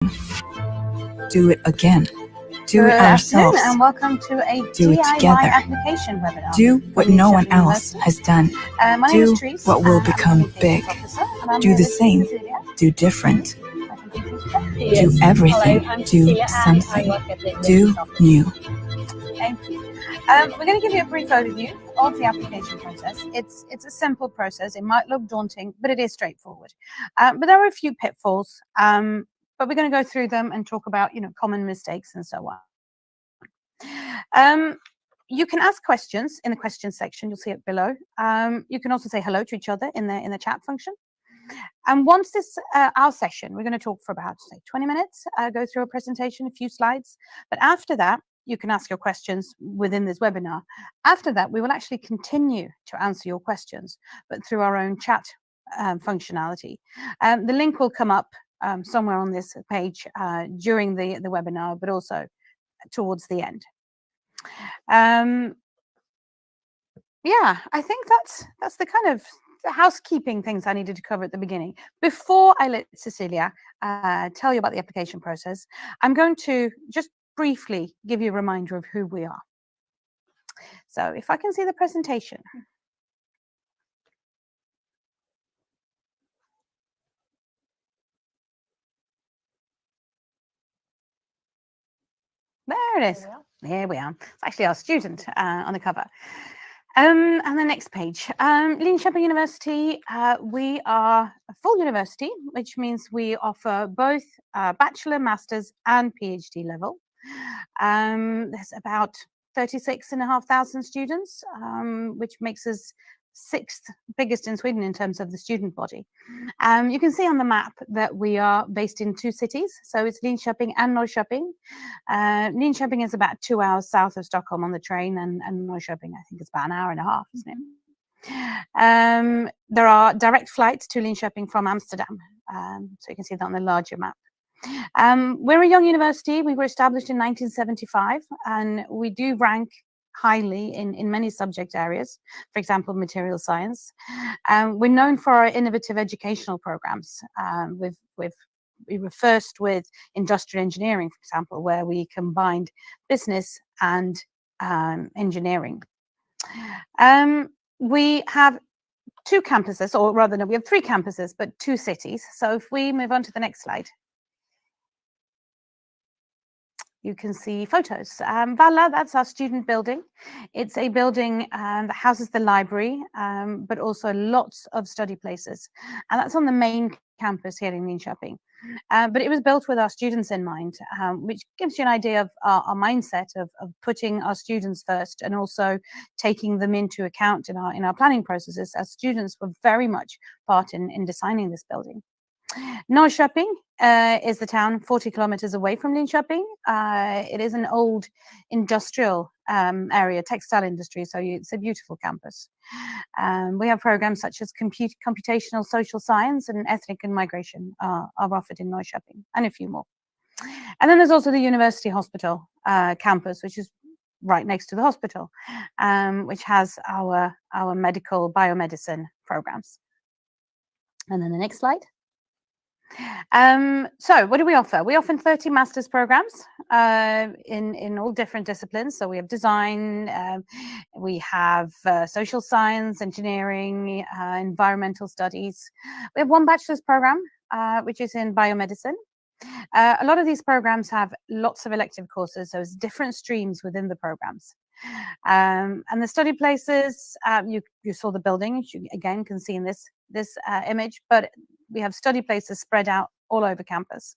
Do it again. Do it Good ourselves. afternoon and welcome to a Do it DIY together. application webinar. Do what from no one Linköping else University. has done. My name Do is Therese. what will I'm a become big. communications officer, and I'm Do here the with same. Cecilia. Do different. Yes. Do everything. Hello, I'm Do Cecilia, and something. I work at the Do Linköping office. new. Thank you. We're going to give you a brief overview of the application process. It's a simple process. It might look daunting, but it is straightforward. But there are a few pitfalls. But we're going to go through them and talk about, common mistakes and so on. You can ask questions in the questions section. You'll see it below. You can also say hello to each other in the chat function. And once this our session, we're going to talk for about, say, 20 minutes, go through a presentation, a few slides. But after that, you can ask your questions within this webinar. After that, we will actually continue to answer your questions, but through our own chat functionality. The link will come up somewhere on this page during the webinar, but also towards the end. Yeah, I think that's the kind of the housekeeping things I needed to cover at the beginning. Before I let Cecilia tell you about the application process, I'm going to just briefly give you a reminder of who we are. So if I can see the presentation. There it is. There we are. It's actually our student on the cover. And the next page. Linköping University, we are a full university, which means we offer both bachelor, master's and PhD level. There's about 36,500 students, which makes us 6th biggest in Sweden in terms of the student body. You can see on the map that we are based in 2 cities, so it's Linköping and Norrköping. Linköping is about 2 hours south of Stockholm on the train, and Norrköping, I think, is about an hour and a half, isn't it? There are direct flights to Linköping from Amsterdam, so you can see that on the larger map. We're a young university. We were established in 1975, and we do rank highly in many subject areas, for example, material science. We're known for our innovative educational programs. We were first with industrial engineering, for example, where we combined business and engineering. We have 2 campuses, or rather, no, we have 3 campuses, but 2 cities. So if we move on to the next slide. You can see photos. Valla, that's our student building. It's a building that houses the library, but also lots of study places. And that's on the main campus here in Linköping. But it was built with our students in mind, which gives you an idea of our mindset of putting our students first and also taking them into account in our planning processes, as students were very much part in designing this building. Norrköping is the town 40 kilometers away from Linköping. It is an old industrial area, textile industry, so it's a beautiful campus. We have programs such as computational social science and ethnic and migration are offered in Norrköping, and a few more. And then there's also the University Hospital campus, which is right next to the hospital, which has our medical biomedicine programs. And then the next slide. So what do we offer? We offer 30 master's programs in all different disciplines. So we have design, we have social science, engineering, environmental studies. We have 1 bachelor's program, which is in biomedicine. A lot of these programs have lots of elective courses, so there's different streams within the programs. And the study places, you saw the building, which you again can see in this image, but we have study places spread out all over campus.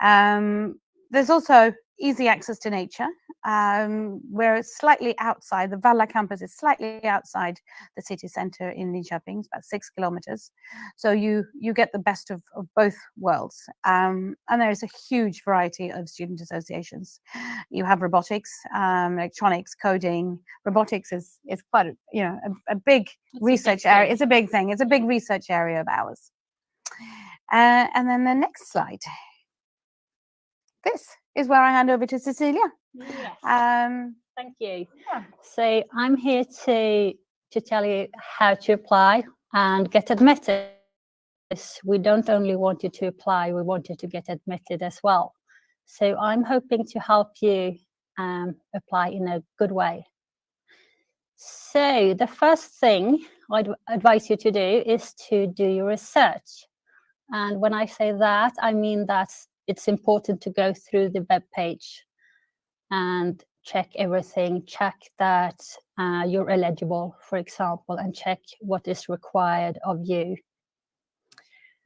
There's also easy access to nature. We're slightly outside, the Valla campus is slightly outside the city center in Linköping, it's about 6 kilometers. So you get the best of both worlds. And there is a huge variety of student associations. You have robotics, electronics, coding. Robotics is quite a big research area. It's a big thing. It's a big research area of ours. And then the next slide. This is where I hand over to Cecilia. Yes. Thank you. Yeah. So I'm here to tell you how to apply and get admitted because we don't only want you to apply, we want you to get admitted as well. So I'm hoping to help you apply in a good way. So the first thing I'd advise you to do is to do your research. And when I say that, I mean that it's important to go through the web page and check everything, check that you're eligible, for example, and check what is required of you.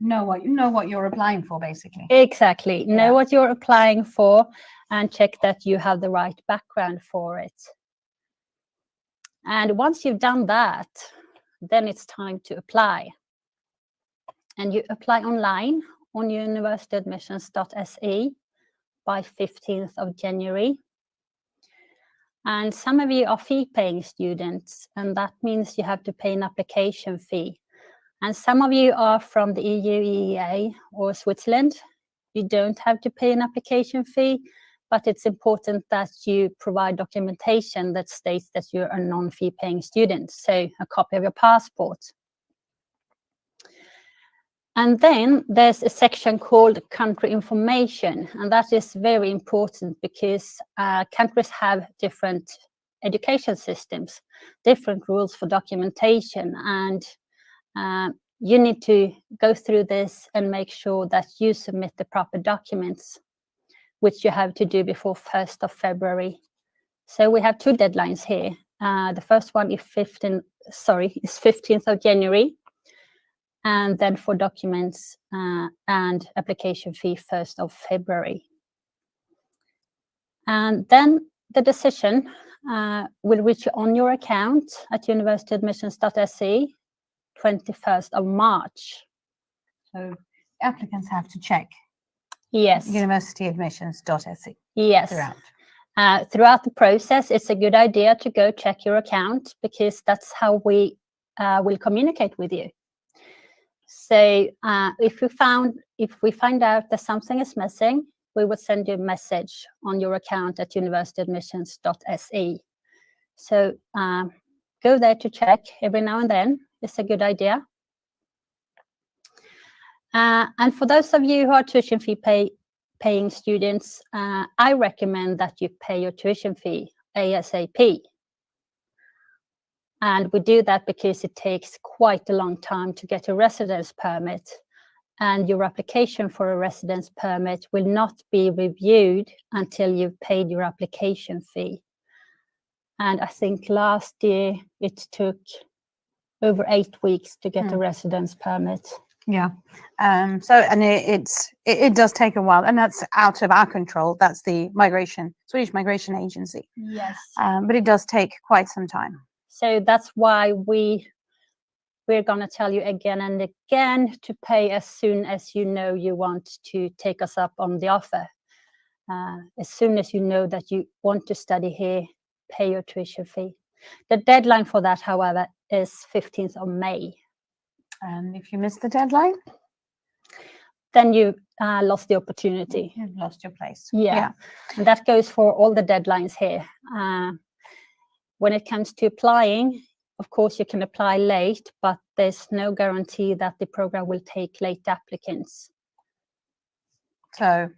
Know what you're applying for, basically. Exactly. Yeah. Know what you're applying for and check that you have the right background for it. And once you've done that, then it's time to apply. And you apply online on universityadmissions.se by 15th of January. And some of you are fee-paying students, and that means you have to pay an application fee. And some of you are from the EU, EEA, or Switzerland. You don't have to pay an application fee, but it's important that you provide documentation that states that you're a non-fee paying student, so a copy of your passport. And then there's a section called country information, and that is very important because countries have different education systems, different rules for documentation, and you need to go through this and make sure that you submit the proper documents, which you have to do before 1st of February. So we have two deadlines here. The first one is 15th of January. And then for documents and application fee 1st of February. And then the decision will reach you on your account at universityadmissions.se 21st of March. So applicants have to check Yes. universityadmissions.se Yes. Throughout the process, it's a good idea to go check your account because that's how we will communicate with you. So if we find out that something is missing, we will send you a message on your account at universityadmissions.se. So go there to check every now and then. It's a good idea. And for those of you who are tuition fee paying students, I recommend that you pay your tuition fee ASAP. And we do that because it takes quite a long time to get a residence permit. And your application for a residence permit will not be reviewed until you've paid your application fee. And I think last year it took over 8 weeks to get a residence permit. Yeah. It does take a while, and that's out of our control. That's the Swedish Migration Agency. Yes. But it does take quite some time. So that's why we're going to tell you again and again to pay as soon as you know you want to take us up on the offer. As soon as you know that you want to study here, pay your tuition fee. The deadline for that, however, is 15th of May. And if you miss the deadline, then you lost the opportunity. You've lost your place. Yeah. And that goes for all the deadlines here. When it comes to applying, of course, you can apply late, but there's no guarantee that the program will take late applicants. So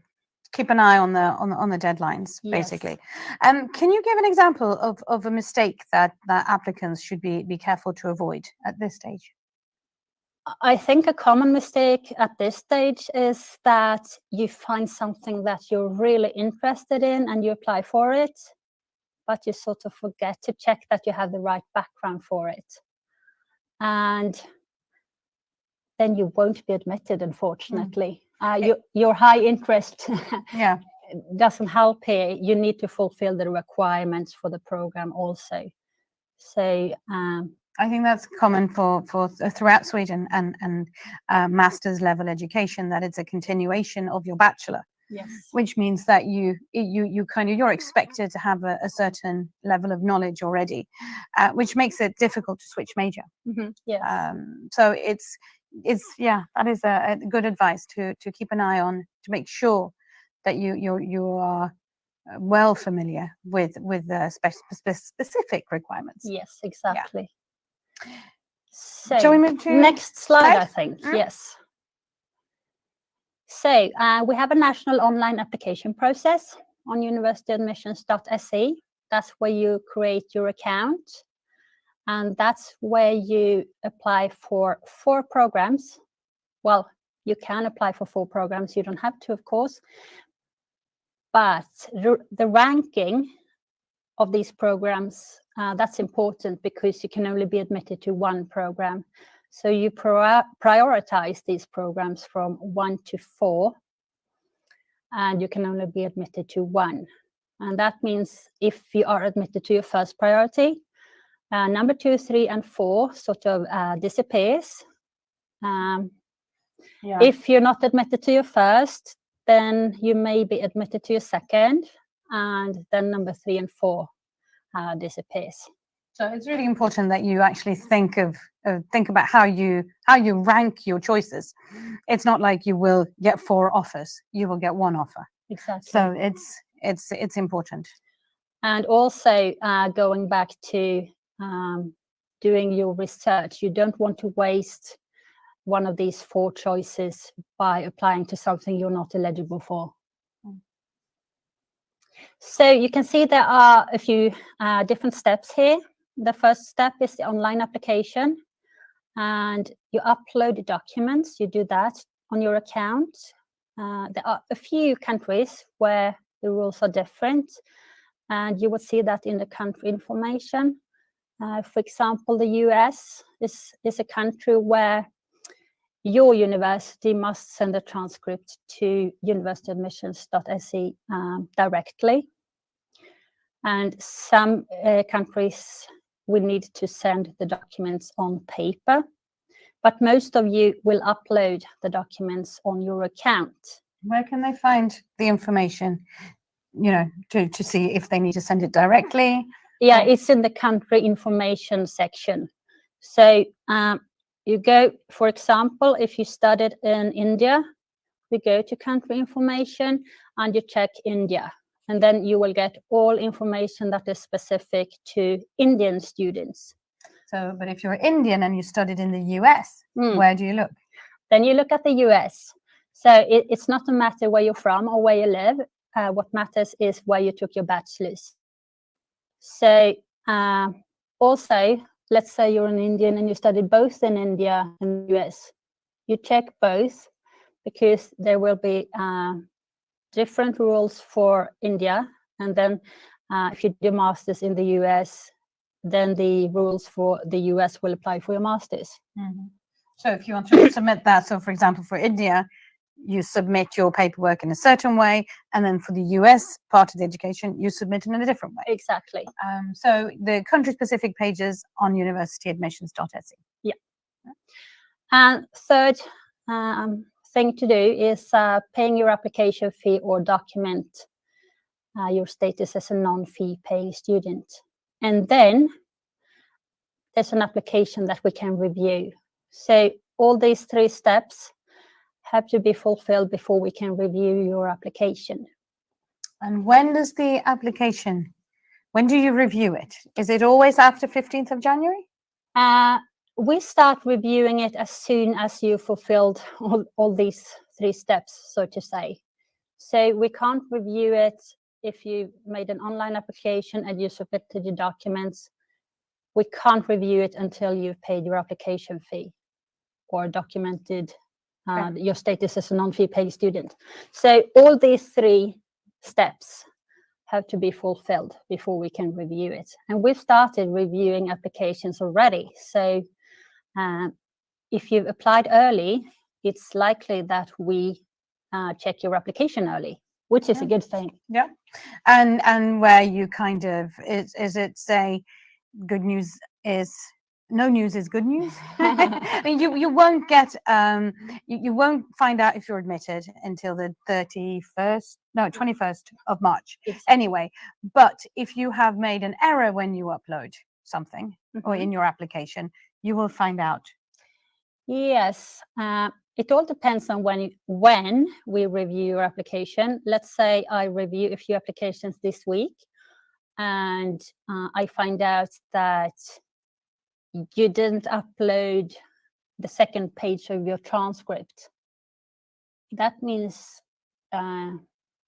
keep an eye on the deadlines, Yes. basically. Can you give an example of a mistake that applicants should be careful to avoid at this stage? I think a common mistake at this stage is that you find something that you're really interested in and you apply for it, but you sort of forget to check that you have the right background for it. And then you won't be admitted, unfortunately. Your high interest doesn't help here. You need to fulfill the requirements for the program also. So I think that's common for throughout Sweden and master's level education, that it's a continuation of your bachelor. Yes. Which means that you're expected to have a certain level of knowledge already, which makes it difficult to switch major. Mm-hmm. Yes. So that is a good advice to keep an eye on, to make sure that you are well familiar with the specific requirements. Yes, exactly. So shall we move to next slide? I think. Mm. Yes. So we have a national online application process on universityadmissions.se. That's where you create your account. And that's where you apply for 4 programs. Well, you can apply for 4 programs. You don't have to, of course. But the ranking of these programs, that's important because you can only be admitted to 1 program. So you prioritize these programs from 1 to 4, and you can only be admitted to 1. And that means if you are admitted to your first priority, number 2, 3, and 4 sort of disappears. If you're not admitted to your first, then you may be admitted to your second, and then number 3 and 4 disappears. So it's really important that you actually think about how you rank your choices. It's not like you will get 4 offers; you will get 1 offer. Exactly. So it's important. And also going back to doing your research, you don't want to waste one of these 4 choices by applying to something you're not eligible for. So you can see there are a few different steps here. The first step is the online application, and you upload documents. You do that on your account. There are a few countries where the rules are different, and you will see that in the country information. For example, the US is a country where your university must send a transcript to universityadmissions.se directly. And some countries will need to send the documents on paper, but most of you will upload the documents on your account. Where can they find the information, to see if they need to send it directly? Yeah, it's in the country information section. So you go, for example, if you studied in India, you go to country information and you check India. And then you will get all information that is specific to Indian students. So, but if you're Indian and you studied in the US, where do you look? Then you look at the US. So it's not a matter where you're from or where you live. What matters is where you took your bachelor's. So also, let's say you're an Indian and you studied both in India and the US. You check both because there will be different rules for India. And then if you do masters in the US, then the rules for the US will apply for your masters. Mm-hmm. So if you want to submit that, so for example, for India, you submit your paperwork in a certain way, and then for the US part of the education, you submit it in a different way. Exactly. So the country-specific pages on universityadmissions.se. Yeah. And third thing to do is paying your application fee or document your status as a non-fee paying student. And then there's an application that we can review. So all these 3 steps have to be fulfilled before we can review your application. And when do you review it? Is it always after 15th of January? We start reviewing it as soon as you fulfilled all these 3 steps, so to say. So we can't review it if you made an online application and you submitted your documents. We can't review it until you've paid your application fee or documented your status as a non-fee paying student. So all these 3 steps have to be fulfilled before we can review it. And we've started reviewing applications already. So if you've applied early, it's likely that we check your application early, which is a good thing. Yeah. And where you kind of, is it say good news is, no news is good news? I mean, you won't get, you won't find out if you're admitted until the 21st of March. Exactly. Anyway, but if you have made an error when you upload something or in your application, you will find out. Yes, it all depends on when we review your application. Let's say I review a few applications this week and I find out that you didn't upload the second page of your transcript. that means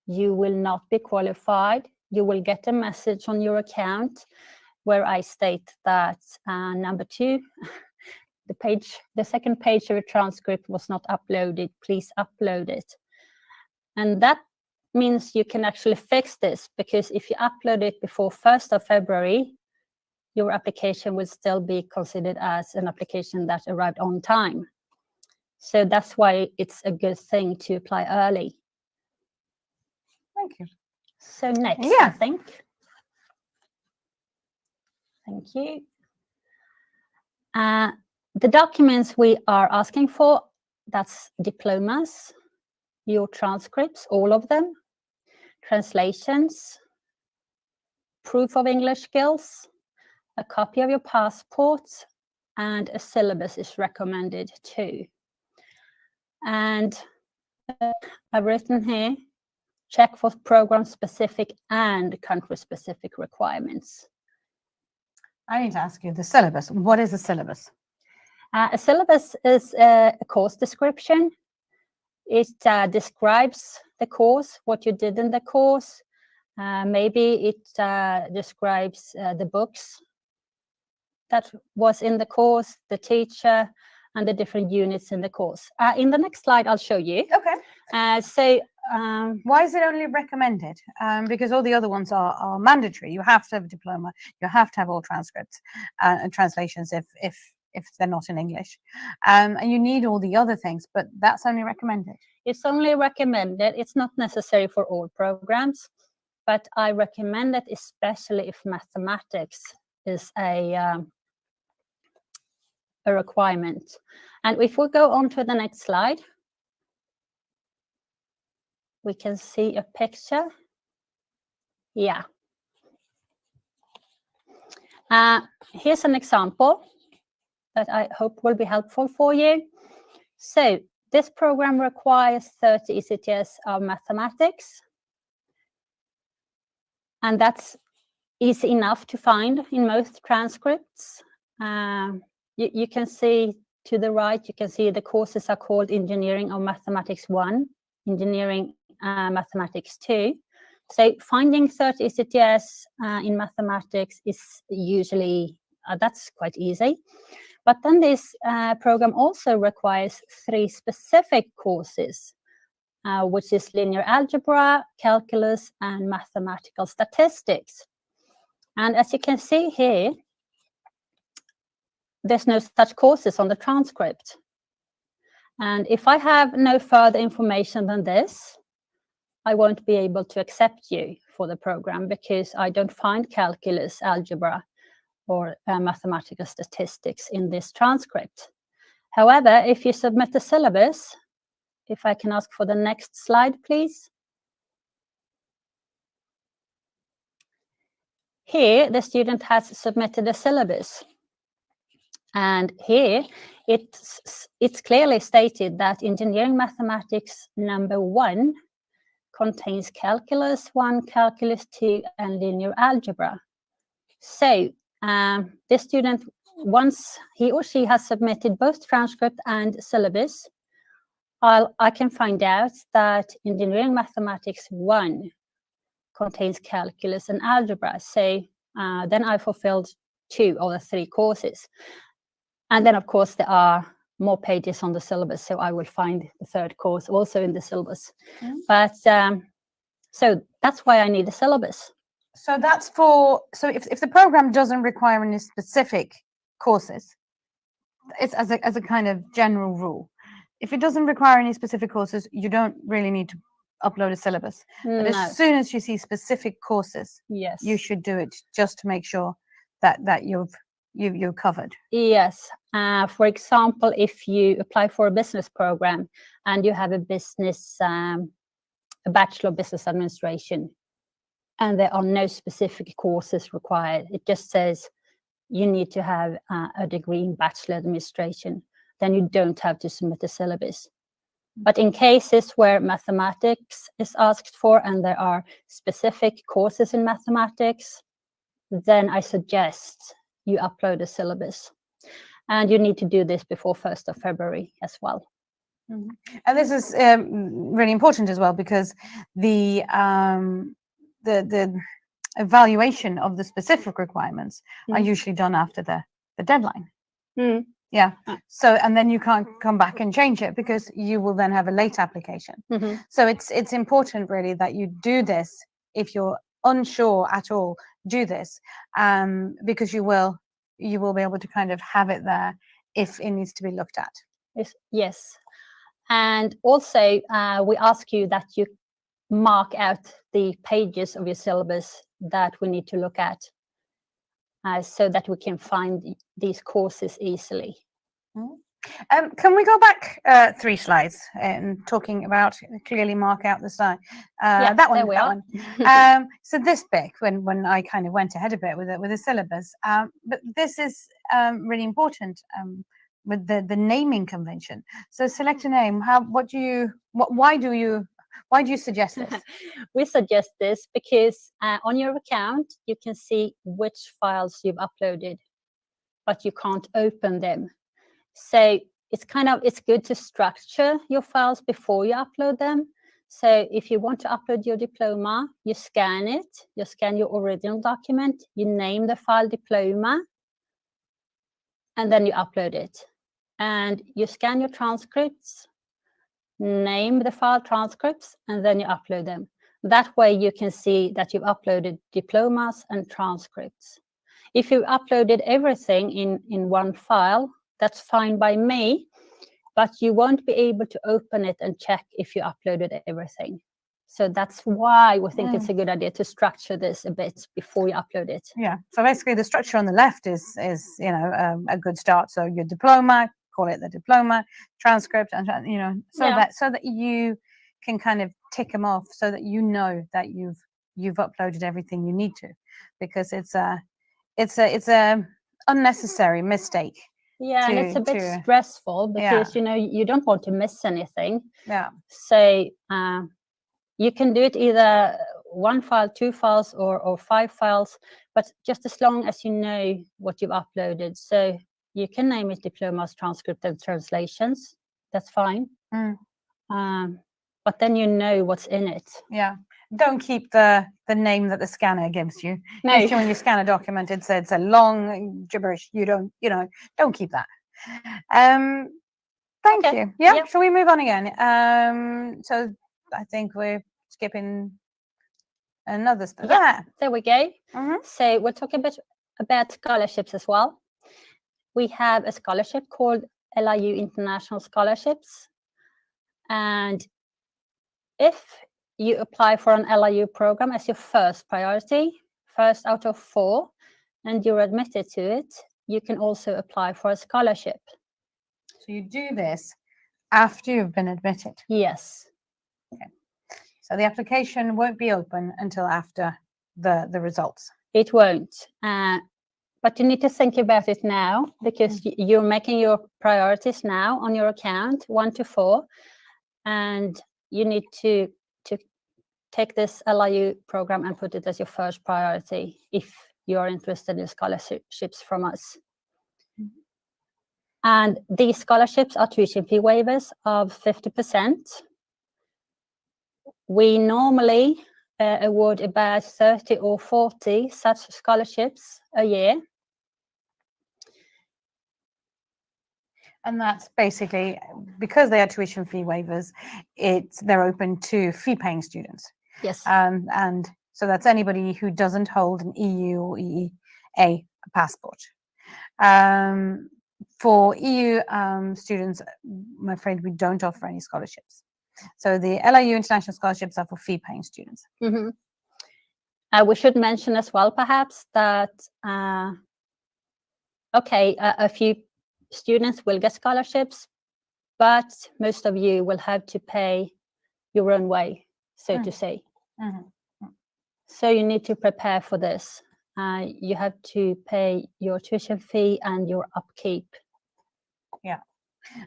you will not be qualified. You will get a message on your account where I state that number 2, the second page of your transcript was not uploaded. Please upload it. And that means you can actually fix this, because if you upload it before 1st of February, your application will still be considered as an application that arrived on time. So that's why it's a good thing to apply early. Thank you. So next, Yeah. I think. Thank you. The documents we are asking for, that's diplomas, your transcripts, all of them, translations, proof of English skills, a copy of your passport, and a syllabus is recommended too. And I've written here, check for program-specific and country-specific requirements. I need to ask you the syllabus. What is a syllabus? A syllabus is a course description. It describes the course, what you did in the course. Maybe it describes the books that was in the course, the teacher, and the different units in the course. In the next slide, I'll show you. Okay. Why is it only recommended? Because all the other ones are mandatory. You have to have a diploma. You have to have all transcripts and translations if they're not in English. And you need all the other things, but that's only recommended. It's only recommended. It's not necessary for all programs, but I recommend it especially if mathematics is a requirement. And if we go on to the next slide, we can see a picture. Yeah. Here's an example that I hope will be helpful for you. So this program requires 30 ECTS of mathematics. And that's easy enough to find in most transcripts. You can see to the right, you can see the courses are called Engineering of Mathematics 1, Engineering Mathematics 2. So finding 30 ECTS in mathematics is usually, that's quite easy. But then this program also requires 3 specific courses, which is linear algebra, calculus, and mathematical statistics. And as you can see here, there's no such courses on the transcript. And if I have no further information than this, I won't be able to accept you for the program because I don't find calculus, algebra, or mathematical statistics in this transcript. However, if you submit the syllabus, if I can ask for the next slide, please. Here, the student has submitted a syllabus. And here, it's clearly stated that engineering mathematics number 1 contains calculus 1, calculus 2, and linear algebra. So this student, once he or she has submitted both transcript and syllabus, I can find out that engineering mathematics 1 contains calculus and algebra. So then I fulfilled 2 of the 3 courses. And then, of course, there are more pages on the syllabus, so I will find the 3rd course also in the syllabus. But so that's why I need the syllabus. So that's for, so if the program doesn't require any specific courses, it's as a kind of general rule. If it doesn't require any specific courses, you don't really need to upload a syllabus. But as soon as you see specific courses, yes, you should do it just to make sure that you're covered. Yes. For example, if you apply for a business program and you have a business, a bachelor of business administration, and there are no specific courses required, it just says you need to have a degree in bachelor administration, then you don't have to submit a syllabus. But in cases where mathematics is asked for and there are specific courses in mathematics, then I suggest you upload a syllabus. And you need to do this before 1st of February as well. And this is really important as well, because the evaluation of the specific requirements are usually done after the deadline. Mm. Yeah. Ah. So, and then you can't come back and change it, because you will then have a late application. Mhm. So it's important really that you do this. If you're unsure at all, do this, because you will be able to kind of have it there if it needs to be looked at. Yes. And also, we ask you that you mark out the pages of your syllabus that we need to look at, so that we can find these courses easily. Can we go back 3 slides and talking about clearly mark out the side? Yeah, that one, there we that are. one. So this bit, when I kind of went ahead a bit with the syllabus, but this is really important with the naming convention. So select a name. Why do you suggest this? We suggest this because on your account, you can see which files you've uploaded, but you can't open them. So it's good to structure your files before you upload them. So if you want to upload your diploma, you scan it, you scan your original document, you name the file diploma, and then you upload it. And you scan your transcripts, name the file transcripts, and then you upload them. That way you can see that you've uploaded diplomas and transcripts. If you uploaded everything in one file, that's fine by me, but you won't be able to open it and check if you uploaded everything. So that's why we think it's a good idea to structure this a bit before you upload it. Yeah. So basically, the structure on the left is a good start. So your diploma, call it the diploma, transcript, and so that you can kind of tick them off, so that you know that you've uploaded everything you need to, because it's a unnecessary mistake. Yeah, and it's a bit stressful, because you don't want to miss anything. Yeah. So you can do it either 1 file, 2 files, or 5 files, but just as long as you know what you've uploaded. So you can name it diplomas, transcript, and translations. That's fine. But then you know what's in it. Yeah. Don't keep the name that the scanner gives you. No. Usually when you scan a document, it's a long gibberish. You don't keep that. Thank Okay. you. Yeah. Yep. Shall we move on again? So I think we're skipping another step. Yeah, there we go. Mhm. So we'll talk a bit about scholarships as well. We have a scholarship called LIU International Scholarships. And if you apply for an LIU program as your first priority, first out of 4, and you're admitted to it, you can also apply for a scholarship. So you do this after you've been admitted. Yes. Okay. So the application won't be open until after the results. It won't. But you need to think about it now, because you're making your priorities now on your account, 1 to 4, and you need to take this LIU program and put it as your first priority if you're interested in scholarships from us. And these scholarships are tuition fee waivers of 50%. We normally award about 30 or 40 such scholarships a year. And that's basically because they are tuition fee waivers, they're open to fee-paying students. Yes. And so that's anybody who doesn't hold an EU or EEA passport. For EU students, I'm afraid we don't offer any scholarships. So the LIU International Scholarships are for fee-paying students. Mm-hmm. We should mention as well, perhaps, that a few students will get scholarships, but most of you will have to pay your own way, so to say. So you need to prepare for this. You have to pay your tuition fee and your upkeep. Yeah,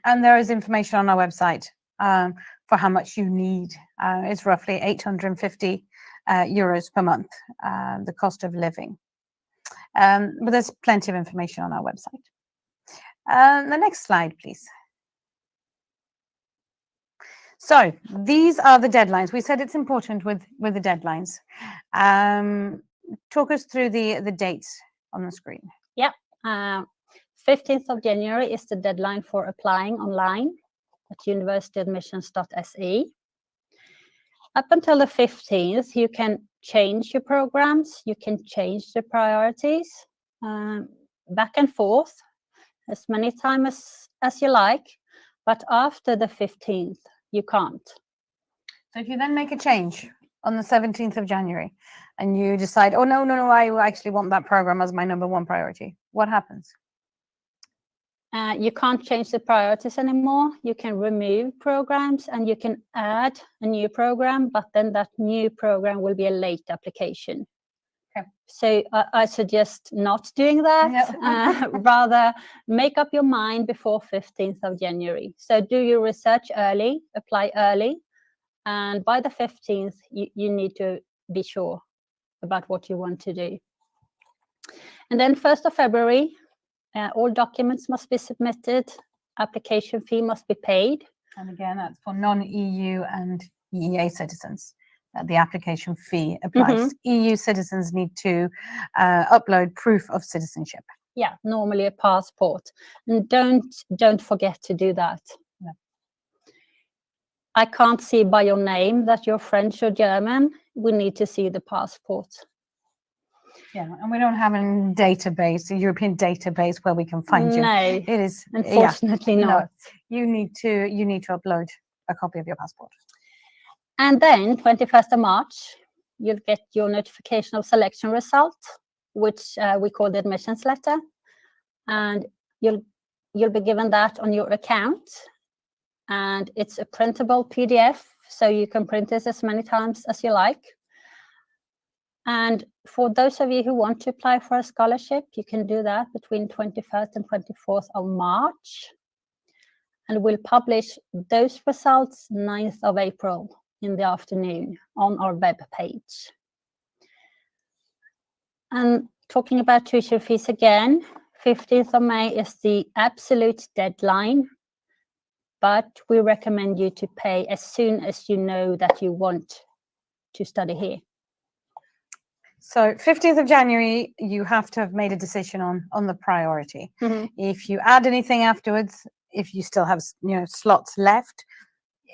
and there is information on our website for how much you need. It's roughly 850 euros per month, the cost of living. But there's plenty of information on our website. The next slide, please. So these are the deadlines. We said it's important with the deadlines. Talk us through the dates on the screen. Yeah. 15th of January is the deadline for applying online at universityadmissions.se. Up until the 15th, you can change your programs, you can change the priorities, back and forth as many times as you like, but after the 15th, you can't. So if you then make a change on the 17th of January and you decide, oh, no, I actually want that program as my number one priority, what happens? You can't change the priorities anymore. You can remove programs and you can add a new program, but then that new program will be a late application. Okay. So I suggest not doing that. Yeah. Rather, make up your mind before 15th of January. So do your research early, apply early, and by the 15th, you need to be sure about what you want to do. And then 1st of February, all documents must be submitted, application fee must be paid. And again, that's for non-EU and EEA citizens. The application fee applies. EU citizens need to upload proof of citizenship. Yeah, normally a passport. And don't forget to do that. No. I can't see by your name that you're French or German. We need to see the passport. Yeah, and we don't have a database, a European database where we can find you. No, It is unfortunately not. No, you need to upload a copy of your passport. And then 21st of March, you'll get your notification of selection result, which we call the admissions letter. And you'll be given that on your account. And it's a printable PDF, so you can print this as many times as you like. And for those of you who want to apply for a scholarship, you can do that between 21st and 24th of March. And we'll publish those results 9th of April in the afternoon on our web page. And talking about tuition fees again, 15th of May is the absolute deadline, but we recommend you to pay as soon as you know that you want to study here. So 15th of January, you have to have made a decision on the priority. If you add anything afterwards, if you still have slots left,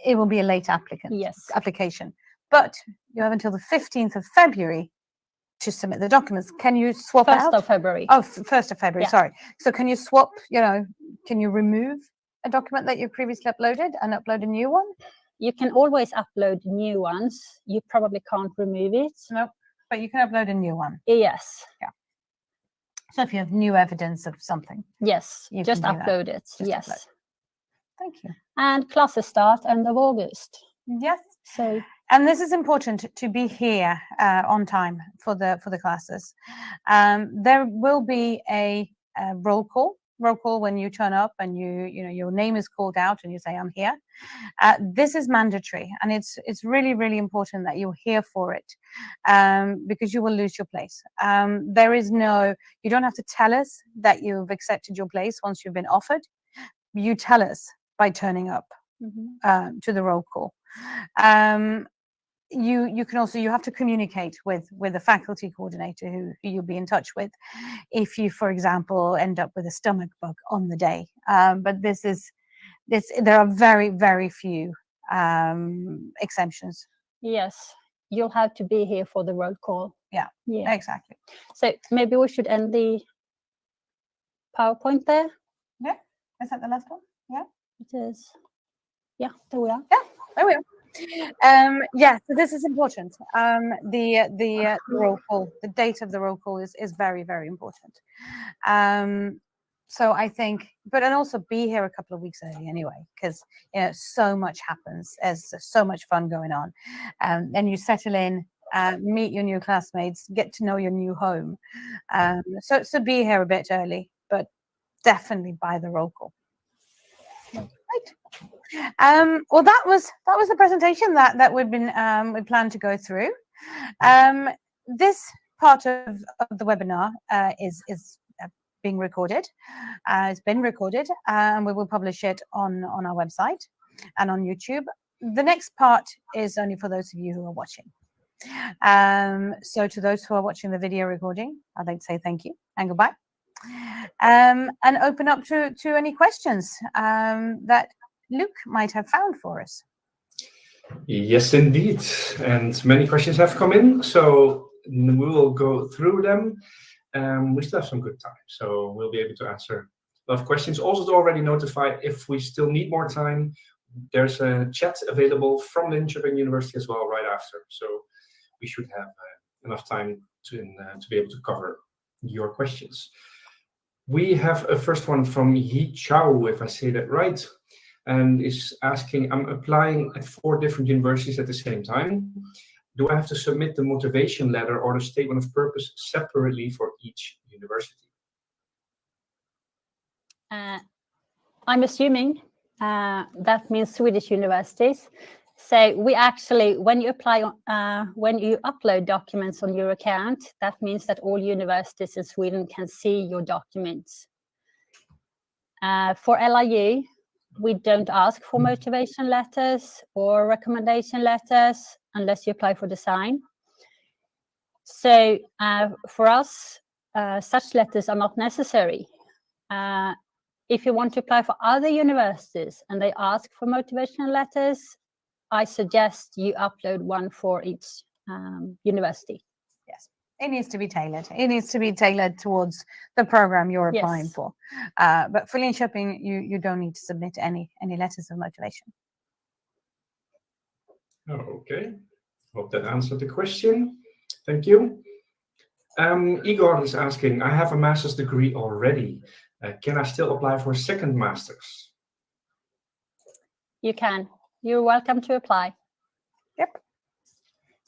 it will be a late application. But you have until the 15th of February to submit the documents. Can you swap out? 1st of February. Oh, 1st of February, Yeah. Sorry. So can you swap, can you remove a document that you previously uploaded and upload a new one? You can always upload new ones. You probably can't remove it. No, but you can upload a new one. Yes. Yeah. So if you have new evidence of something. Yes, You just can do that. upload it. Just Yes. upload. Thank you. And classes start end of August. Yes. So, and this is important to be here on time for the classes. There will be a roll call when you turn up and your name is called out and you say I'm here. This is mandatory, and it's really, really important that you're here for it, because you will lose your place. You don't have to tell us that you've accepted your place once you've been offered. You tell us by turning up to the roll call. You can also, you have to communicate with a faculty coordinator who you'll be in touch with if you, for example, end up with a stomach bug on the day. But there are very, very few exemptions. yes, you'll have to be here for the roll call. Yeah, exactly. So maybe we should end the PowerPoint there. Yeah, is that the last one? Yeah, it is. Yeah, there we are. Yeah, there we are. So this is important. The roll call, the date of the roll call is very, very important. So I think, and also be here a couple of weeks early anyway, because so much happens. There's so much fun going on, and you settle in, meet your new classmates, get to know your new home. So be here a bit early, but definitely by the roll call. Right. Well, that was the presentation that we planned to go through. This part of the webinar is being recorded. It's been recorded, and we will publish it on our website and on YouTube. the next part is only for those of you who are watching. So to those who are watching the video recording, I'd like to say thank you and goodbye. And open up to any questions that Luke might have found for us. Yes, indeed. And many questions have come in, so we will go through them. We still have some good time, so we'll be able to answer a lot of questions. Also, to already notify if we still need more time, there's a chat available from Linköping University as well right after. So we should have enough time to be able to cover your questions. We have a first one from Yi Chao, if I say that right, and is asking, I'm applying at 4 different universities at the same time. Do I have to submit the motivation letter or the statement of purpose separately for each university? I'm assuming that means Swedish universities. So we actually, when you apply, when you upload documents on your account, that means that all universities in Sweden can see your documents. For LIU, we don't ask for motivation letters or recommendation letters unless you apply for design. So for us, such letters are not necessary. If you want to apply for other universities and they ask for motivational letters, I suggest you upload one for each university. Yes, it needs to be tailored. It needs to be tailored towards the program you're applying for. But for Linköping, you don't need to submit any letters of motivation. Okay, hope that answered the question. Thank you. Igor is asking, I have a master's degree already. Can I still apply for a second master's? You can. You're welcome to apply. Yep.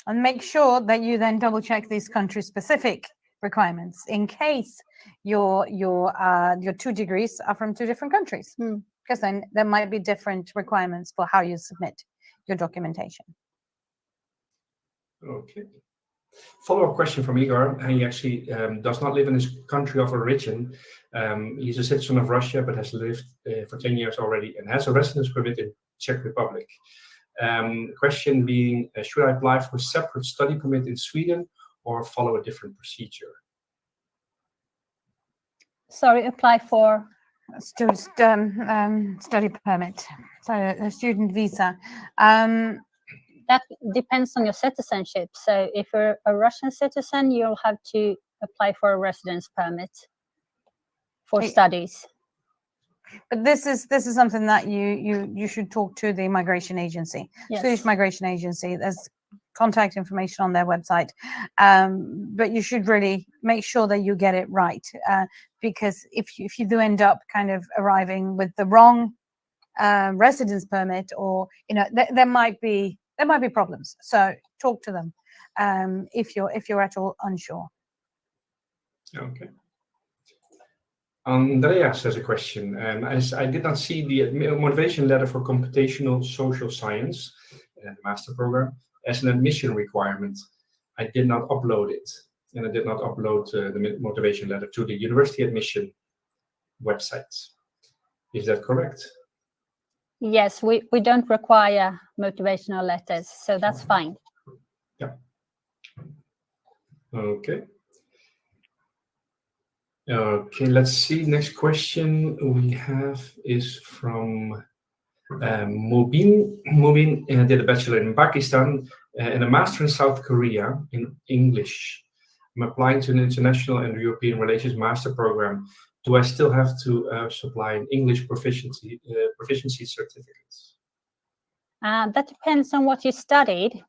And make sure that you then double check these country-specific requirements in case your 2 degrees are from 2 different countries, because then there might be different requirements for how you submit your documentation. Okay. Follow-up question from Igor. He actually does not live in his country of origin. He's a citizen of Russia, but has lived for 10 years already and has a residence permit in Czech Republic. Question being, should I apply for a separate study permit in Sweden or follow a different procedure? Sorry, apply for? Study permit, so a student visa. That depends on your citizenship. So if you're a Russian citizen, you'll have to apply for a residence permit for studies. But this is something that you should talk to the migration agency, Swedish migration agency. There's contact information on their website, but you should really make sure that you get it right, because if you do end up kind of arriving with the wrong residence permit, or there might be problems. So talk to them if you're at all unsure. Okay. Andreas has a question. As I did not see the motivation letter for computational social science, the master program, as an admission requirement, I did not upload it, and I did not upload the motivation letter to the university admission website. Is that correct? Yes, we don't require motivational letters, so that's fine. Yeah. Okay. Okay, let's see. Next question we have is from Mobin. Mobin did a bachelor in Pakistan and a master in South Korea in English. I'm applying to an international and European relations master program. Do I still have to supply an English proficiency certificates? That depends on what you studied.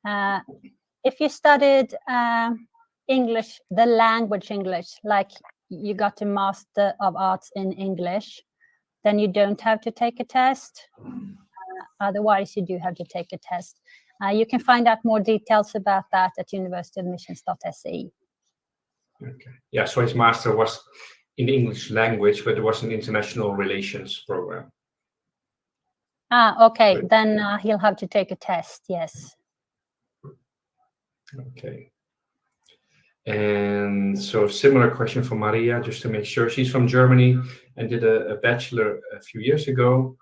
If you studied English, the language English, like you got a Master of Arts in English, then you don't have to take a test. Otherwise, you do have to take a test. You can find out more details about that at universityadmissions.se. Okay. Yeah, so his master was in English language, but it was an international relations program. Okay, then he'll have to take a test, yes. Okay. And so similar question for Maria, just to make sure. She's from Germany and did a bachelor a few years ago.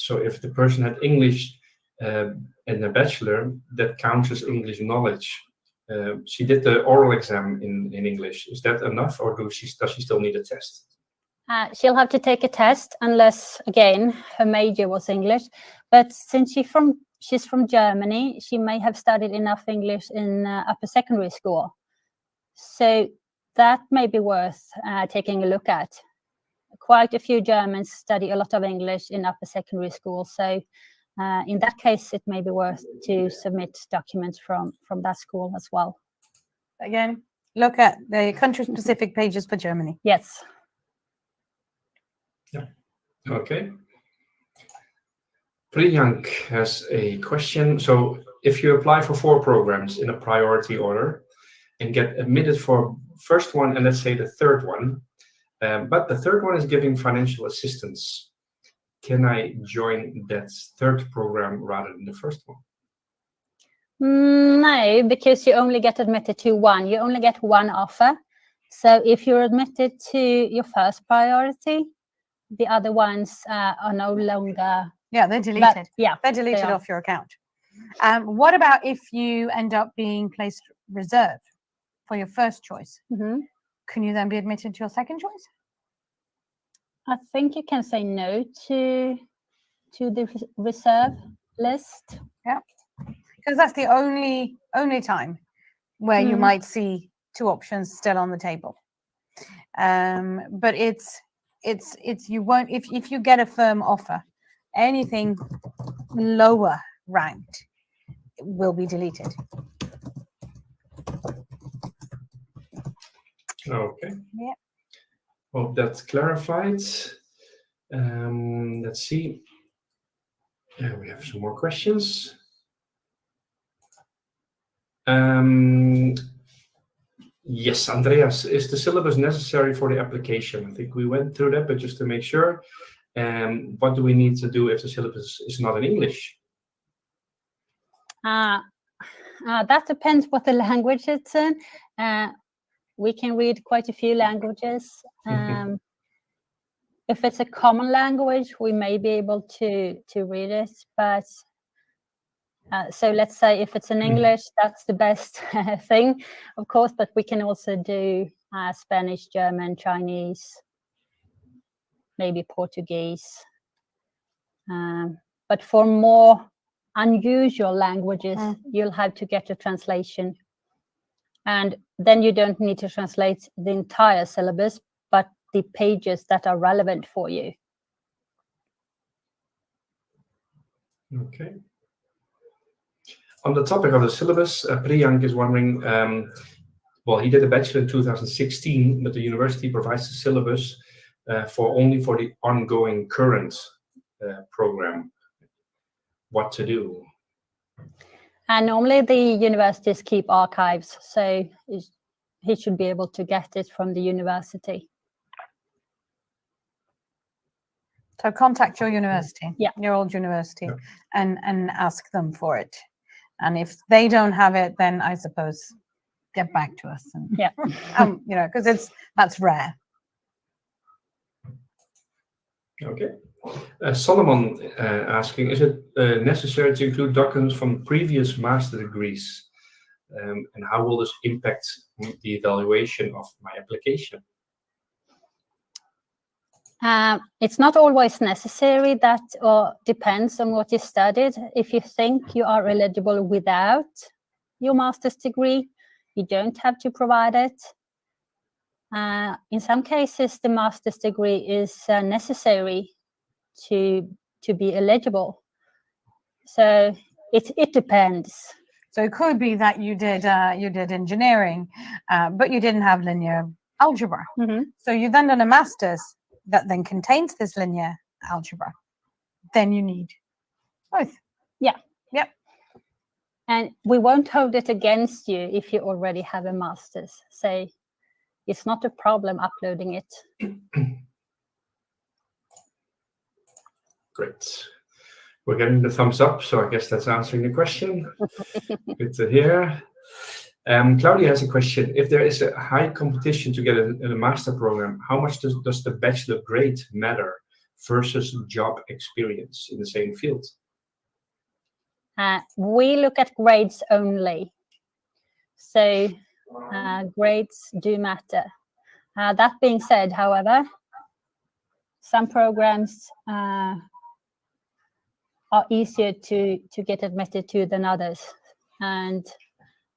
So if the person had English in a bachelor, that counts as English knowledge. She did the oral exam in English. Is that enough, or does she still need a test? She'll have to take a test unless, again, her major was English. But since she's from Germany, she may have studied enough English in upper secondary school. So that may be worth taking a look at. Quite a few Germans study a lot of English in upper secondary school. So in that case, it may be worth to submit documents from that school as well. Again, look at the country-specific pages for Germany. Yes. Yeah. Okay. Priyank has a question. So if you apply for 4 programs in a priority order and get admitted for first one and let's say the third one, but the third one is giving financial assistance, can I join that third program rather than the first one? No, because you only get admitted to one. You only get one offer. So if you're admitted to your first priority, the other ones are no longer. Yeah, they're deleted. They're deleted they are. off your account. What about if you end up being placed reserve for your first choice? Mm-hmm. Can you then be admitted to your second choice? I think you can say no to the reserve list. Yeah, because that's the only time where you might see 2 options still on the table. But it's you won't if you get a firm offer, anything lower ranked will be deleted. Okay. Yeah. Hope that's clarified. Let's see. We have some more questions. Yes, Andreas, is the syllabus necessary for the application? I think we went through that, but just to make sure, what do we need to do if the syllabus is not in English? That depends what the language it's in. We can read quite a few languages. If it's a common language, we may be able to read it. But so let's say if it's in English, that's the best thing, of course. But we can also do Spanish, German, Chinese, maybe Portuguese. But for more unusual languages, you'll have to get a translation. And then you don't need to translate the entire syllabus, but the pages that are relevant for you. Okay. On the topic of the syllabus, Priyank is wondering, well, he did a bachelor in 2016, but the university provides the syllabus only for the ongoing current program. What to do? And normally the universities keep archives, so he should be able to get it from the university. So contact your university, your old university, and ask them for it. And if they don't have it, then I suppose get back to us. And, you know, because that's rare. Okay. Solomon asking, is it necessary to include documents from previous master degrees? And how will this impact the evaluation of my application? It's not always necessary. That depends on what you studied. If you think you are eligible without your master's degree, you don't have to provide it. In some cases, the master's degree is necessary to be eligible. So it depends. So it could be that you did engineering, but you didn't have linear algebra. So you then done a master's that then contains this linear algebra. Then you need both. Yeah. Yep. And we won't hold it against you if you already have a master's. So it's not a problem uploading it. Great. We're getting the thumbs up, so I guess that's answering the question. Good to hear. Claudia has a question. If there is a high competition to get a master program, how much does the bachelor grade matter versus job experience in the same field? We look at grades only. So grades do matter. That being said, however, some programs are easier to get admitted to than others. And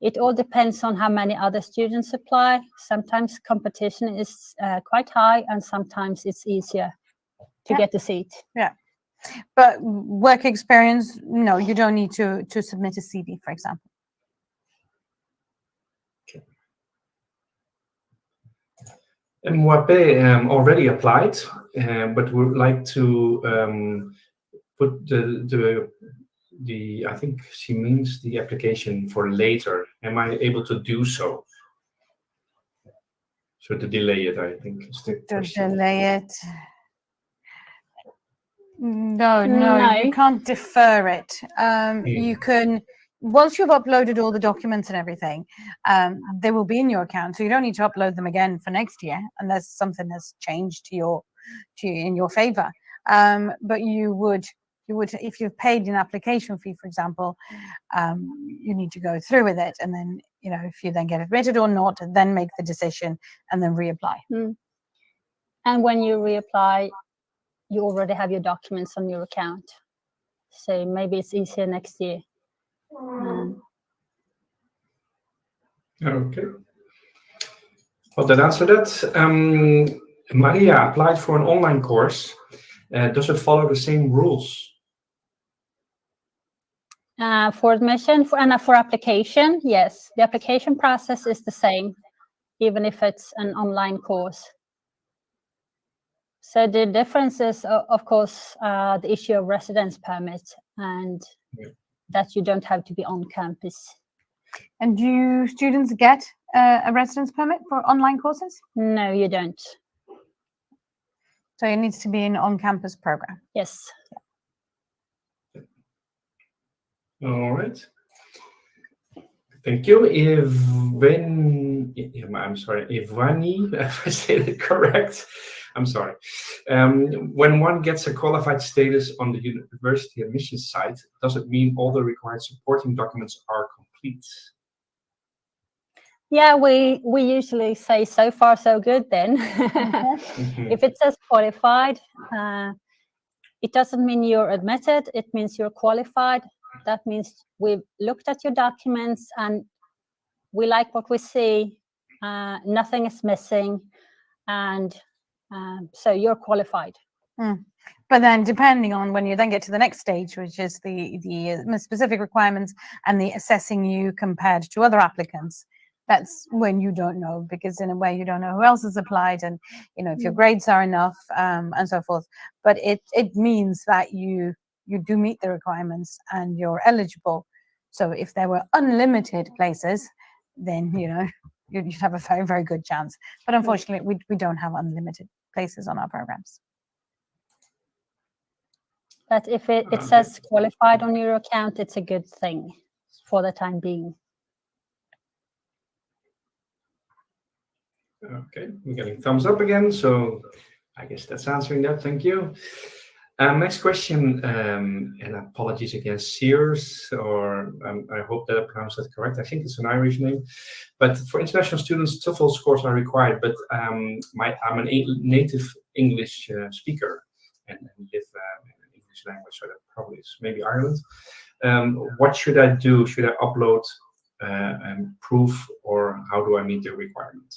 it all depends on how many other students apply. Sometimes competition is quite high, and sometimes it's easier to get a seat. Yeah. But work experience, no, you don't need to submit a CV, for example. Mwape already applied, but would like to put the I think she means the application for later. Am I able to do so? So to delay it, I think is the question. Delay it. No, you can't defer it. You can, once you've uploaded all the documents and everything, they will be in your account. So you don't need to upload them again for next year unless something has changed in your favor. But you would, if you've paid an application fee, for example, you need to go through with it, and then if you then get admitted or not, then make the decision and then reapply. And when you reapply, you already have your documents on your account, so maybe it's easier next year. Okay. Well, that answered that. Maria applied for an online course. Does it follow the same rules? For admission and for application, yes, the application process is the same, even if it's an online course. So the difference is, of course, the issue of residence permit, and that you don't have to be on campus. And do students get a residence permit for online courses? No, you don't. So it needs to be an on-campus program. Yes. All right. Thank you. I'm sorry, Ivani, if I say it correct. I'm sorry. When one gets a qualified status on the university admissions site, does it mean all the required supporting documents are complete? Yeah, we usually say so far so good then. If it says qualified, it doesn't mean you're admitted, it means you're qualified. That means we've looked at your documents and we like what we see, nothing is missing, and so you're qualified. But then depending on when you then get to the next stage, which is the specific requirements and the assessing you compared to other applicants, that's when you don't know, because in a way you don't know who else has applied, and if your grades are enough, and so forth. But it means that you do meet the requirements and you're eligible. So if there were unlimited places, then you'd have a very, very good chance. But unfortunately, we don't have unlimited places on our programs. But if it says qualified on your account, it's a good thing for the time being. Okay, we're getting thumbs up again, so I guess that's answering that. Thank you. Next question, and apologies against Sears, or I hope that I pronounced that correct. I think it's an Irish name. But for international students, TOEFL scores are required. But I'm a native English speaker and live in an English language, so that probably is maybe Ireland. What should I do? Should I upload proof, or how do I meet the requirement?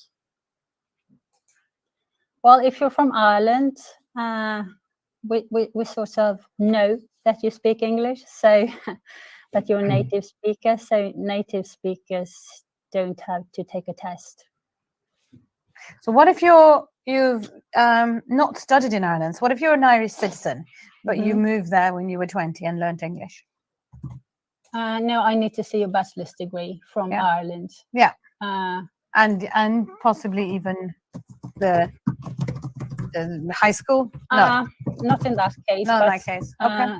Well, if you're from Ireland, we sort of know that you speak English, so that you're a native speaker. So native speakers don't have to take a test. So what if you've not studied in Ireland? So what if you're an Irish citizen, but you moved there when you were 20 and learned English? No, I need to see a bachelor's degree from Ireland. Yeah. And possibly even the high school? No. Not in that case. Not in that case. Okay.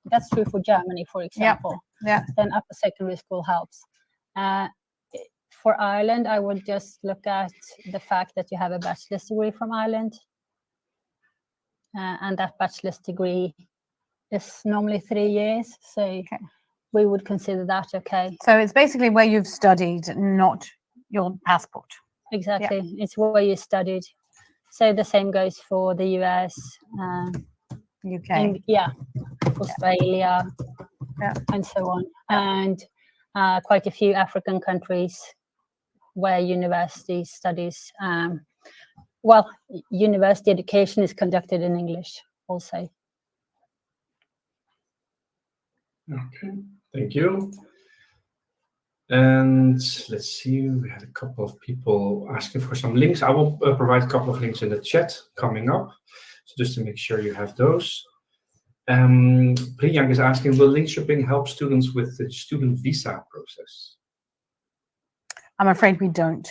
That's true for Germany, for example. Yeah. Then upper secondary school helps. For Ireland, I would just look at the fact that you have a bachelor's degree from Ireland. and that bachelor's degree is normally 3 years. So we would consider that okay. So it's basically where you've studied, not your passport. Exactly. It's where you studied. So the same goes for the US, UK. and Australia, and so on, and quite a few African countries where university studies, university education is conducted in English also. Okay, thank you. And let's see, we had a couple of people asking for some links. I will provide a couple of links in the chat coming up, so just to make sure you have those. Priyank is asking, will Linköping help students with the student visa process? I'm afraid we don't.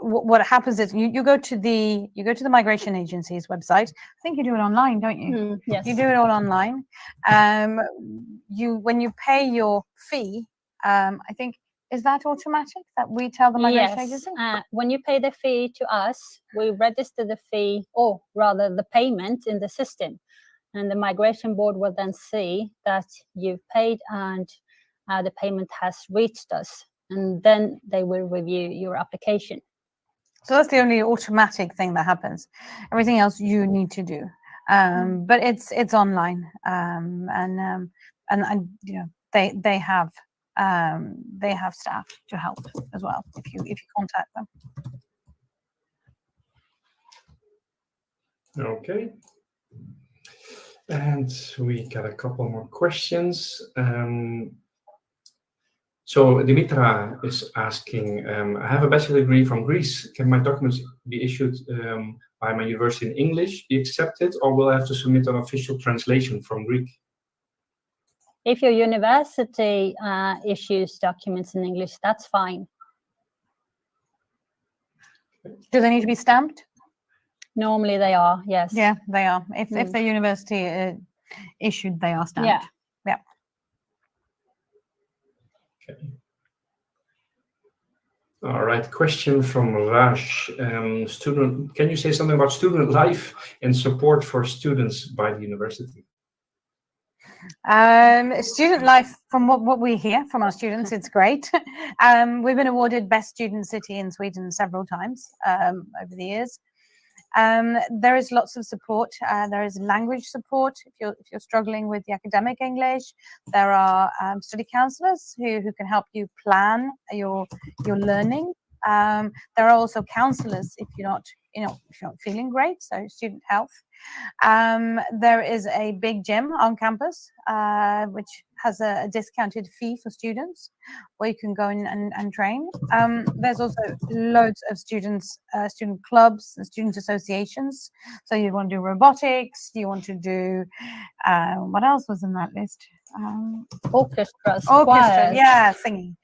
What happens is you go to the migration agency's website. I think you do it online, don't you? Yes. You do it all online. When you pay your fee, I think, is that automatic that we tell the migration agency? When you pay the fee to us, we register the fee, or rather the payment, in the system, and the migration board will then see that you've paid and the payment has reached us, and then they will review your application. So that's the only automatic thing that happens. Everything else you need to do, but it's online, and you know they have staff to help as well if you contact them. Okay. And we got a couple more questions. So Dimitra is asking, I have a bachelor degree from Greece. Can my documents be issued by my university in English, be accepted, or will I have to submit an official translation from Greek? If your university issues documents in English, that's fine. Do they need to be stamped? Normally they are, yes. Yeah, they are. If the university issued, they are stamped. Yeah. Okay. All right. Question from Raj. Can you say something about student life and support for students by the university? Student life, from what we hear from our students, it's great. We've been awarded Best Student City in Sweden several times over the years. There is lots of support. There is language support if you're struggling with the academic English. There are study counselors who can help you plan your learning. There are also counselors if you're not feeling great, so student health. There is a big gym on campus which has a discounted fee for students where you can go in and train. There's also loads of student clubs and student associations. So you want to do robotics, you want to do what else was in that list? Orchestras, orchestra, yeah, singing.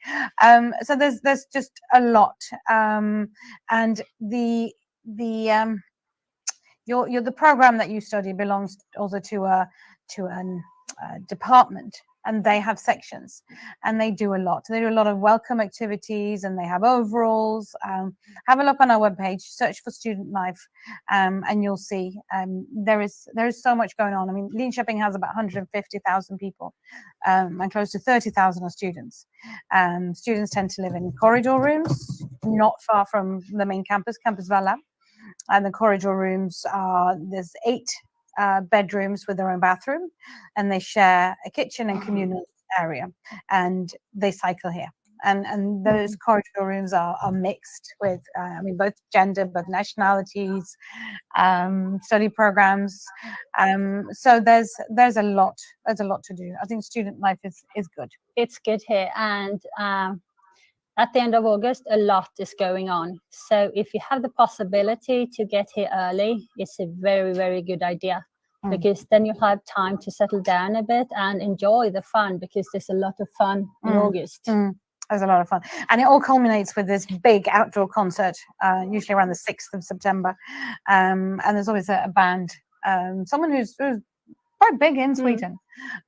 So there's just a lot, and the program that you study belongs also to a department, and they have sections, and they do a lot. They do a lot of welcome activities, and they have overalls. Have a look on our webpage, search for student life, and you'll see there is so much going on. I mean, Linköping has about 150,000 people, and close to 30,000 are students. Students tend to live in corridor rooms, not far from the main campus, Campus Valla. And the corridor rooms there's 8 bedrooms with their own bathroom, and they share a kitchen and communal area, and they cycle here. And those corridor rooms are mixed with, both gender, both nationalities, study programs. So there's a lot to do. I think student life is good. It's good here, and at the end of August, a lot is going on. So if you have the possibility to get here early, it's a very, very good idea, because then you have time to settle down a bit and enjoy the fun, because there's a lot of fun in August. There's a lot of fun. And it all culminates with this big outdoor concert, usually around the 6th of September. And there's always a band, someone who's quite big in Sweden.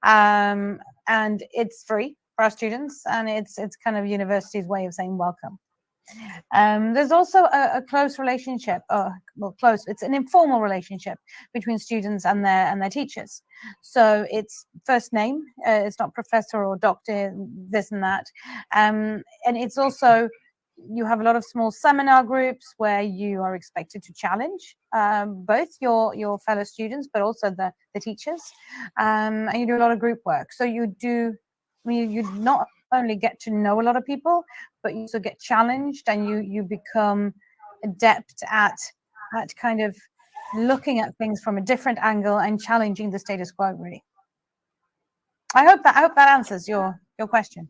And it's free for our students, and it's kind of university's way of saying welcome. There's also a close relationship, close. It's an informal relationship between students and their teachers. So it's first name. It's not professor or doctor, this and that. And it's also, you have a lot of small seminar groups where you are expected to challenge both your fellow students, but also the teachers. And you do a lot of group work. So you not only get to know a lot of people, but you also get challenged, and you become adept at kind of looking at things from a different angle and challenging the status quo, really. I hope that answers your question.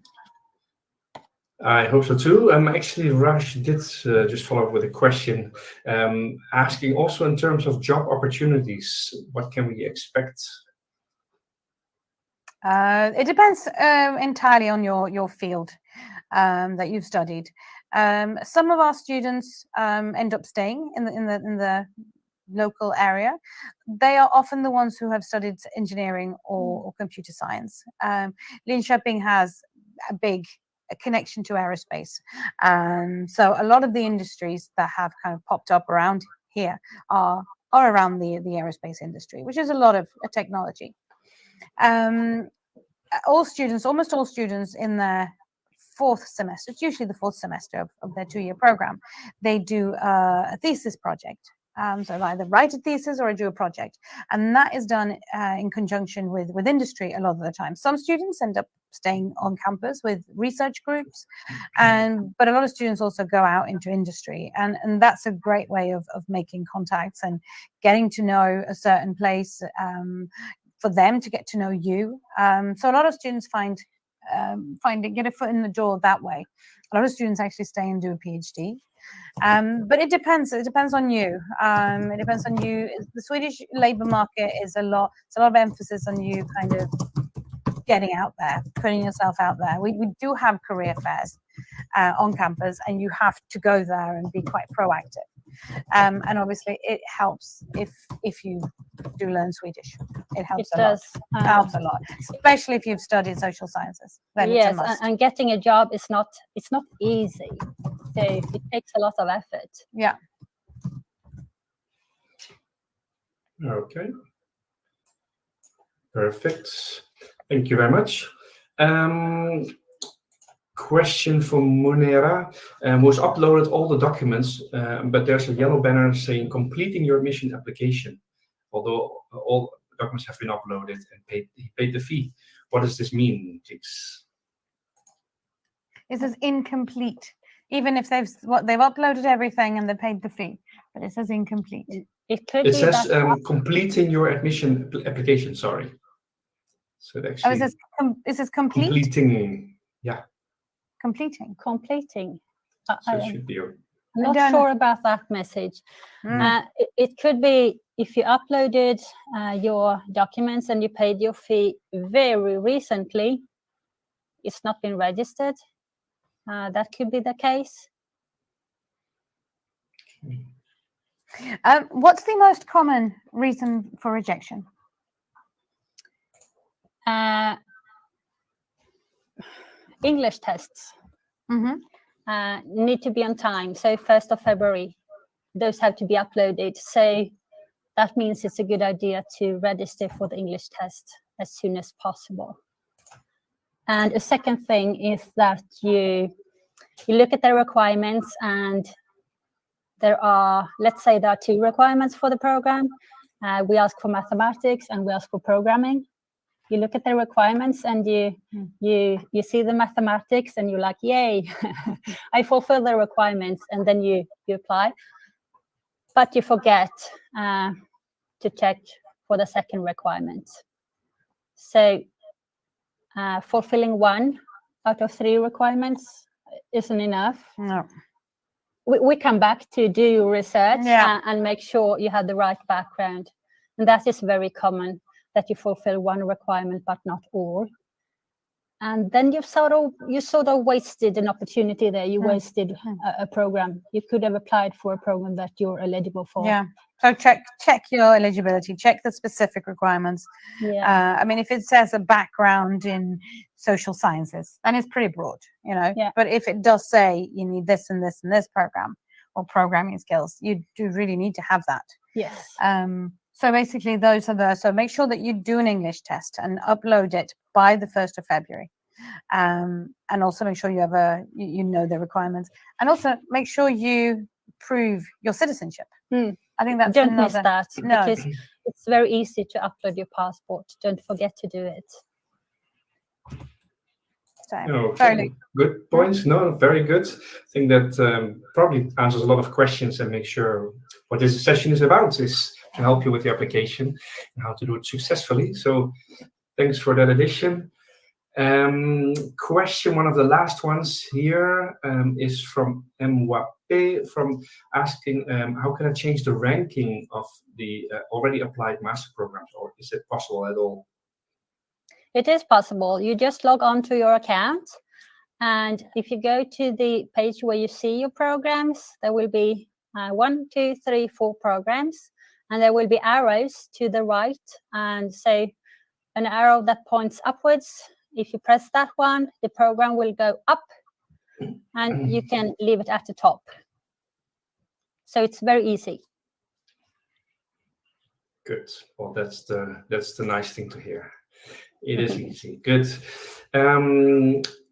I hope so too. Actually, Raj did just follow up with a question, asking also in terms of job opportunities, what can we expect? It depends entirely on your field that you've studied. Some of our students end up staying in the local area. They are often the ones who have studied engineering or computer science. Linköping has a big connection to aerospace. So a lot of the industries that have kind of popped up around here are around the aerospace industry, which is a lot of technology. Almost all students in their fourth semester, it's usually the fourth semester of their 2-year program, they do a thesis project. So either write a thesis or do a project, and that is done in conjunction with industry a lot of the time. Some students end up staying on campus with research groups, but a lot of students also go out into industry, and that's a great way of making contacts and getting to know a certain place, for them to get to know you. So a lot of students get a foot in the door that way. A lot of students actually stay and do a PhD. But it depends on you. It depends on you. The Swedish labor market is a lot of emphasis on you kind of getting out there, putting yourself out there. We do have career fairs on campus, and you have to go there and be quite proactive. And obviously it helps if you do learn Swedish. It helps a lot. It helps a lot, especially if you've studied social sciences. Then yes, it's a must. and getting a job is not easy. So it takes a lot of effort. Yeah. Okay. Perfect. Thank you very much. Question from Munera, who's uploaded all the documents, but there's a yellow banner saying completing your admission application, although all documents have been uploaded and he paid the fee. What does this mean, please? It says incomplete, even if they've uploaded everything and they paid the fee, but it says incomplete. It says completing your admission application. Sorry. So it actually. It says complete. Completing. Yeah. Completing. So it should be. I'm not sure about that message. It could be if you uploaded your documents and you paid your fee very recently, it's not been registered. That could be the case. What's the most common reason for rejection? English tests need to be on time. So 1st of February, those have to be uploaded. So that means it's a good idea to register for the English test as soon as possible. And a second thing is that you look at the requirements, and let's say there are 2 requirements for the program. We ask for mathematics and we ask for programming. You look at the requirements and you see the mathematics and you're like, yay, I fulfill the requirements, and then you apply. But you forget to check for the second requirement. So fulfilling 1 out of 3 requirements isn't enough. No. We come back to do research and make sure you have the right background. And that is very common, that you fulfill 1 requirement but not all. And then you sort of wasted an opportunity there. You wasted a program. You could have applied for a program that you're eligible for. Yeah. So check your eligibility. Check the specific requirements. Yeah. I mean, if it says a background in social sciences, then it's pretty broad, you know. Yeah. But if it does say you need this and this and this program or programming skills, you do really need to have that. Yes. So basically those are so make sure that you do an English test and upload it by the 1st of February. And also make sure you have you know the requirements, and also make sure you prove your citizenship. I think that's Don't miss another. that, No. because it's very easy to upload your passport. Don't forget to do it. So, Okay, sorry. good points. No, very good. I think that probably answers a lot of questions and make sure what this session is about is to help you with the application and how to do it successfully. So thanks for that addition. Question, one of the last ones here, is from Mwape, from asking, how can I change the ranking of the already applied master programs, or is it possible at all? It is possible. You just log on to your account, and if you go to the page where you see your programs, there will be 1, 2, 3, 4 programs, and there will be arrows to the right, and say an arrow that points upwards. If you press that one, the program will go up, and you can leave it at the top. So it's very easy. Good. Well, that's the nice thing to hear. It is easy. Good.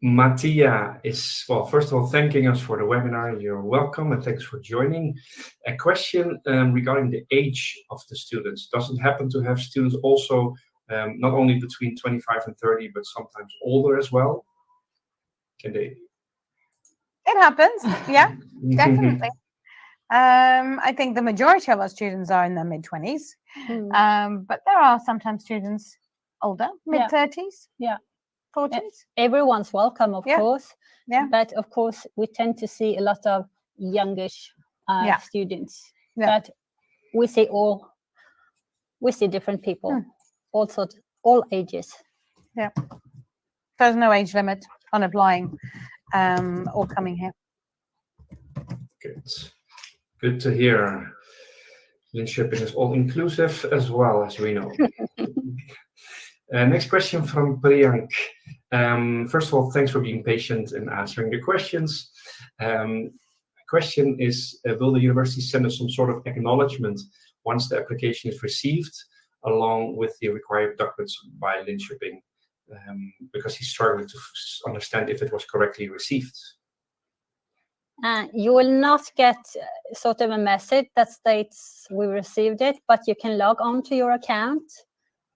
Mattia is, well, first of all, thanking us for the webinar. You're welcome, and thanks for joining. A question regarding the age of the students. Does it happen to have students also not only between 25 and 30, but sometimes older as well? Can they? It happens. Yeah, definitely. I think the majority of our students are in their mid-20s, but there are sometimes students older, mid-30s, 40s. Everyone's welcome, of course. Yeah. But of course, we tend to see a lot of youngish students. Yeah. But we see different people, all ages. Yeah. There's no age limit on applying or coming here. Good. Good to hear. Linköping is all inclusive as well, as we know. Next question from Priyank. First of all, thanks for being patient and answering the questions. Question is, will the university send us some sort of acknowledgement once the application is received, along with the required documents by Linköping? Because he's struggling to understand if it was correctly received. You will not get sort of a message that states we received it, but you can log on to your account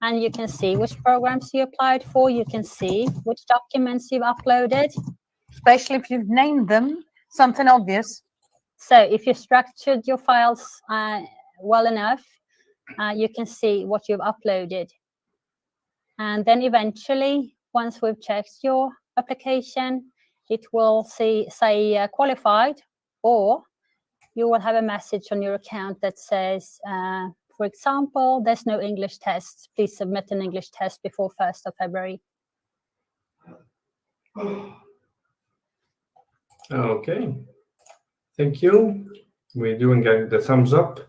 and you can see which programs you applied for. You can see which documents you've uploaded. Especially if you've named them, something obvious. So if you structured your files well enough, you can see what you've uploaded. And then eventually, once we've checked your application, it will say qualified, or you will have a message on your account that says, for example, there's no English tests. Please submit an English test before 1st of February. Okay. Thank you. We're doing the thumbs up.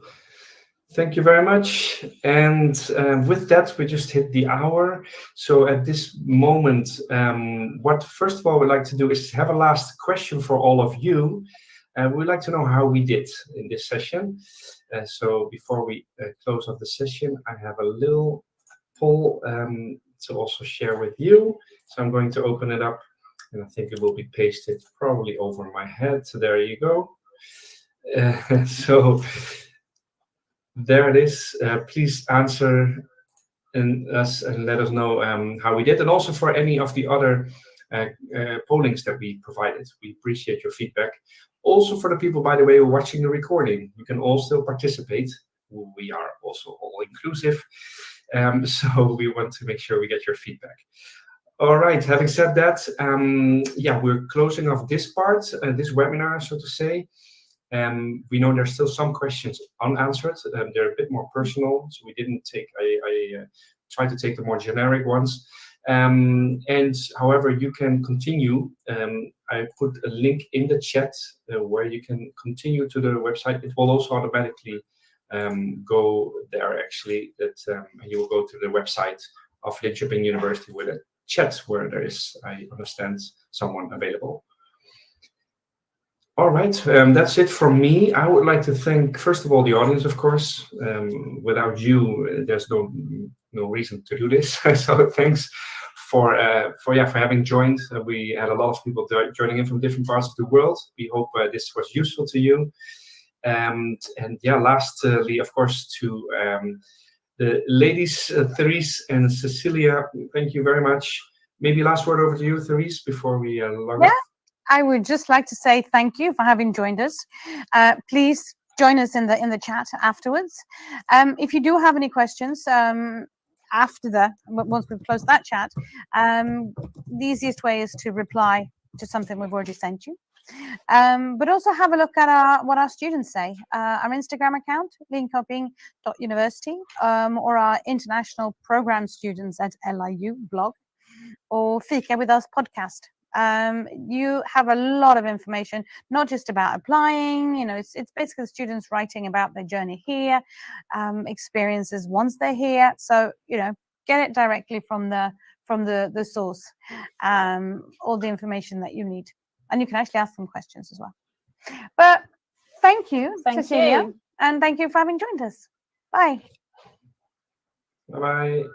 Thank you very much. And with that, we just hit the hour. So at this moment, what first of all we'd like to do is have a last question for all of you. We'd like to know how we did in this session. So before we close off the session, I have a little poll to also share with you. So I'm going to open it up, and I think it will be pasted probably over my head. So there you go. So there it is. Please answer us and let us know how we did, and also for any of the other pollings that we provided. We appreciate your feedback. Also for the people, by the way, who are watching the recording, you can all still participate. We are also all inclusive, so we want to make sure we get your feedback. All right, having said that, we're closing off this part, this webinar, so to say. We know there's still some questions unanswered. They're a bit more personal, so we didn't take try to take the more generic ones. And however, you can continue. I put a link in the chat where you can continue to the website. It will also automatically go there, actually, that you will go to the website of Linköping University with it. chat where there is, I understand, someone available. All right, that's it from me. I would like to thank, first of all, the audience, of course. Without you, there's no reason to do this. So thanks for having joined. We had a lot of people joining in from different parts of the world. We hope this was useful to you. And yeah, lastly, of course, to the ladies, Therese and Cecilia, thank you very much. Maybe last word over to you, Therese, before we log off. I would just like to say thank you for having joined us. Please join us in the chat afterwards. If you do have any questions once we've closed that chat, the easiest way is to reply to something we've already sent you. But also have a look at what our students say. Our Instagram account, Linköping.University, or our international program students at LIU blog, or Fika with Us podcast. You have a lot of information, not just about applying, it's basically students writing about their journey here, experiences once they're here. So, get it directly from the source, all the information that you need. And you can actually ask them questions as well. But thank you, Cecilia, and thank you for having joined us. Bye. Bye-bye.